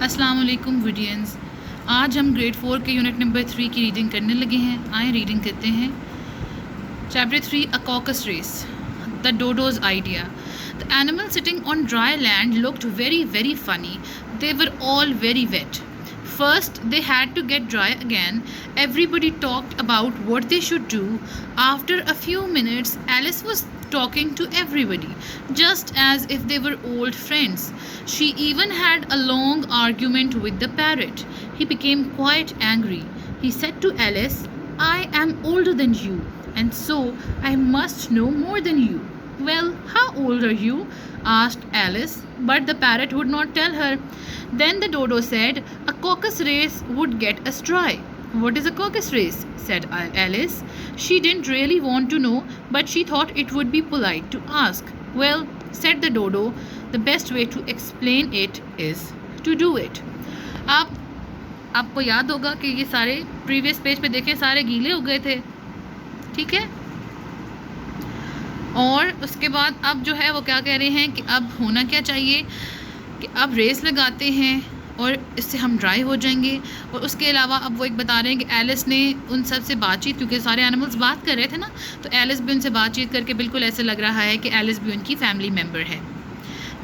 अस्सलाम वालेकुम वीडियंस। आज हम ग्रेड 4 के यूनिट नंबर 3 की रीडिंग करने लगे हैं। आए रीडिंग करते हैं। Chapter 3, a caucus race, the Dodo's idea. The animal sitting on dry land looked very funny. They were all very wet. First, they had to get dry again. Everybody talked about what they should do. After a few minutes, Alice was talking to everybody, just as if they were old friends. She even had a long argument with the parrot. He became quite angry. He said to Alice, I am older than you, and so I must know more than you. Well, how old are you? Asked Alice, but the parrot would not tell her. Then the dodo said, a caucus race would get us dry. What is a caucus race? Said Alice. She didn't really want to know, but she thought it would be polite to ask. Well, said the dodo, the best way to explain it is to do it. अब आपको याद होगा कि ये सारे previous page पे देखें, सारे गीले हो गए थे, ठीक है। और उसके बाद अब जो है वो क्या कह रहे हैं कि अब होना क्या चाहिए कि अब रेस लगाते हैं और इससे हम ड्राई हो जाएंगे। और उसके अलावा अब वो एक बता रहे हैं कि एलिस ने उन सब से बातचीत, क्योंकि सारे एनिमल्स बात कर रहे थे ना, तो एलिस भी उनसे बातचीत करके बिल्कुल ऐसे लग रहा है कि एलिस भी उनकी फैमिली मेम्बर है।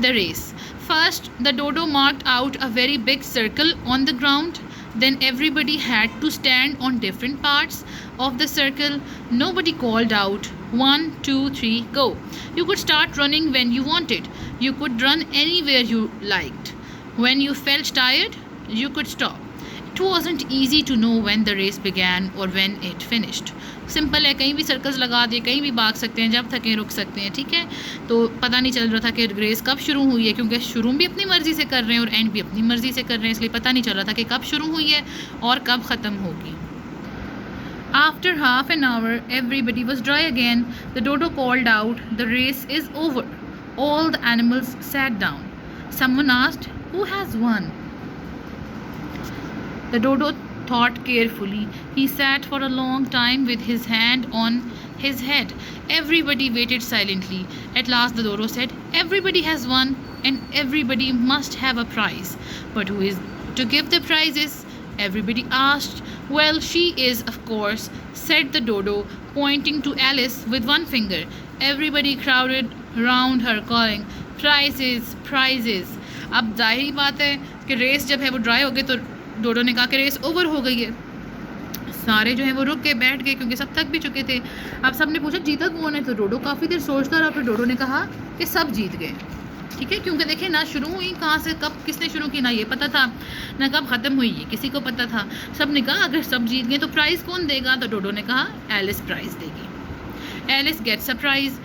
The race. First the Dodo marked out a very big circle on the ground. Then everybody had to stand on different parts of the circle. Nobody called out 1, 2, 3, go. You could start running when you wanted. You could run anywhere you liked. When you felt tired, you could stop. It wasn't easy to know when the race began or when it finished. Simple है, कहीं भी circles लगा दिए, कहीं भी भाग सकते हैं, जब थके रुक सकते हैं, ठीक है। तो पता नहीं चल रहा था कि रेस कब शुरू हुई है, क्योंकि शुरू भी अपनी मर्ज़ी से कर रहे हैं और एंड भी अपनी मर्ज़ी से कर रहे हैं, इसलिए पता नहीं चल रहा था कि कब शुरू हुई है और कब ख़त्म होगी। After half an hour, everybody was dry again. The dodo called out, the race is over. All the animals sat down. Someone asked, who has won? The dodo thought carefully. He sat for a long time with his hand on his head. Everybody waited silently. At last the dodo said, everybody has won and everybody must have a prize. But who is to give the prizes? Everybody asked. Well, she is, of course, said the dodo, pointing to Alice with one finger. Everybody crowded round her calling, prizes, prizes. अब जाहिर बात है कि race जब है वो dry हो गई, तो डोडो ने कहा कि रेस ओवर हो गई है। सारे जो है वो रुक के बैठ गए, क्योंकि सब थक भी चुके थे। अब सब ने पूछा जीता कौन है, तो डोडो काफ़ी देर सोचता रहा, फिर डोडो ने कहा कि सब जीत गए, ठीक है। क्योंकि देखिए ना, शुरू हुई कहाँ से, कब किसने शुरू की, ना ये पता था, ना कब ख़त्म हुई है किसी को पता था। सब ने कहा अगर सब जीत गए तो प्राइज़ कौन देगा, तो डोडो ने कहा एलिस प्राइज़ देगी। Alice gets a prize.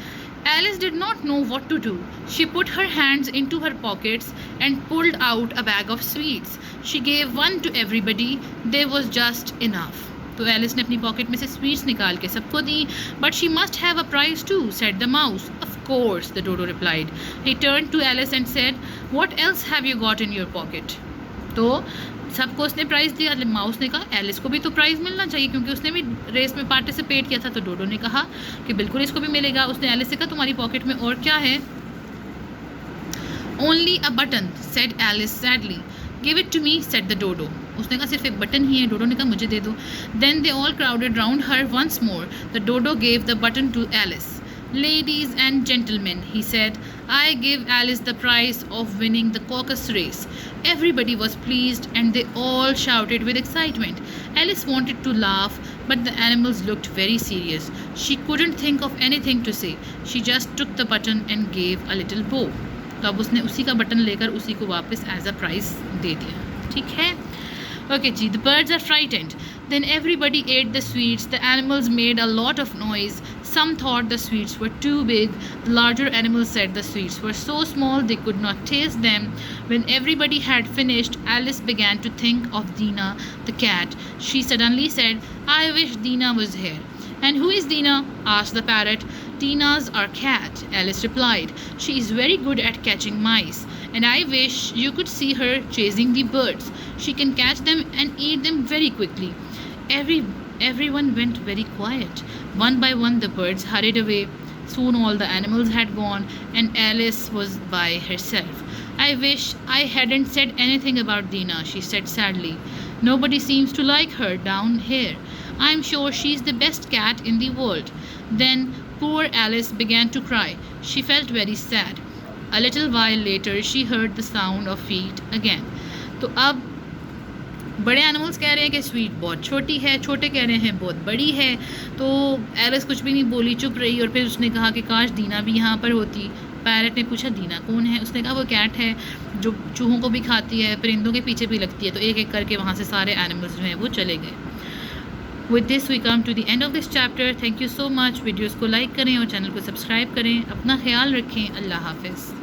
Alice did not know what to do. She put her hands into her pockets and pulled out a bag of sweets. She gave one to everybody. There was just enough. तो Alice ने अपनी pocket में से sweets निकाल के सबको दी. But she must have a prize too, said the mouse. Of course, the dodo replied. He turned to Alice and said, what else have you got in your pocket? तो सबको उसने price दिया। Mouse ने कहा Alice को भी तो price मिलना चाहिए, क्योंकि उसने भी रेस में पार्टिसिपेट किया था। तो डोडो ने कहा कि बिल्कुल इसको भी मिलेगा। उसने एलिस से कहा तुम्हारी पॉकेट में और क्या है? Only a button, said Alice sadly. Give it to me, said the Dodo. उसने कहा सिर्फ एक बटन ही है। डोडो ने कहा मुझे दे दो. Then they all crowded round her once more. The Dodo gave the button to Alice. Ladies and gentlemen, he said, I give Alice the prize of winning the caucus race. Everybody was pleased and they all shouted with excitement. Alice wanted to laugh, but the animals looked very serious. She couldn't think of anything to say. She just took the button and gave a little bow. तो अब उसने उसी का button लेकर उसी को वापस as a price दे दिया, ठीक है। Okay, gee, the birds are frightened. Then everybody ate the sweets. The animals made a lot of noise. Some thought the sweets were too big. The larger animals said the sweets were so small they could not taste them. When everybody had finished, Alice began to think of Dina, the cat. She suddenly said, I wish Dina was here. And who is Dina? asked the parrot. Dina's our cat, Alice replied. She is very good at catching mice. And I wish you could see her chasing the birds. She can catch them and eat them very quickly. Everyone went very quiet. One by one the birds hurried away. Soon all the animals had gone and Alice was by herself. I wish I hadn't said anything about Dina, she said sadly. Nobody seems to like her down here. I'm sure she's the best cat in the world. Then poor Alice began to cry. She felt very sad. A little while later she heard the sound of feet again. तो अब बड़े animals कह रहे हैं कि sweet बहुत छोटी है, छोटे कह रहे हैं बहुत बड़ी है। तो एलिस कुछ भी नहीं बोली, चुप रही। और फिर उसने कहा कि काश दीना भी यहाँ पर होती। पैरट ने पूछा दीना कौन है? उसने कहा वो कैट है जो चूहों को भी खाती है, परिंदों के पीछे भी लगती है। तो एक एक करके वहाँ से सारे एनिमल्स जो हैं वो चले गए। With this we come to the end of this chapter. Thank you so much. Videos को लाइक करें और चैनल को सब्सक्राइब करें। अपना ख्याल रखें। अल्लाह हाफिज़।